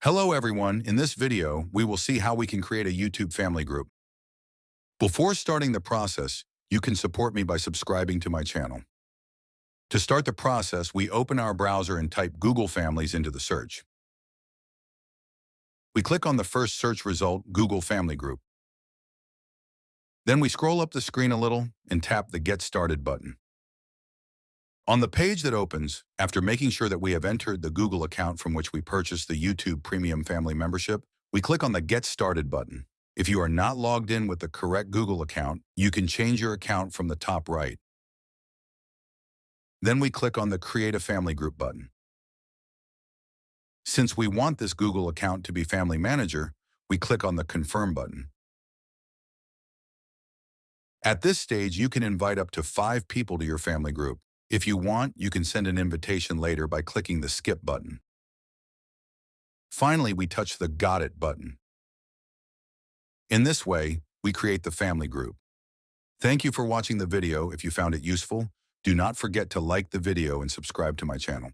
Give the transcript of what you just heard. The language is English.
Hello everyone, in this video, we will see how we can create a YouTube family group. Before starting the process, you can support me by subscribing to my channel. To start the process, we open our browser and type Google Families into the search. We click on the first search result, Google Family Group. Then we scroll up the screen a little and tap the Get Started button. On the page that opens, after making sure that we have entered the Google account from which we purchased the YouTube Premium Family membership, we click on the Get Started button. If you are not logged in with the correct Google account, you can change your account from the top right. Then we click on the Create a Family Group button. Since we want this Google account to be Family Manager, we click on the Confirm button. At this stage, you can invite up to 5 people to your family group. If you want, you can send an invitation later by clicking the Skip button. Finally, we touch the Got It button. In this way, we create the family group. Thank you for watching the video. If you found it useful, do not forget to like the video and subscribe to my channel.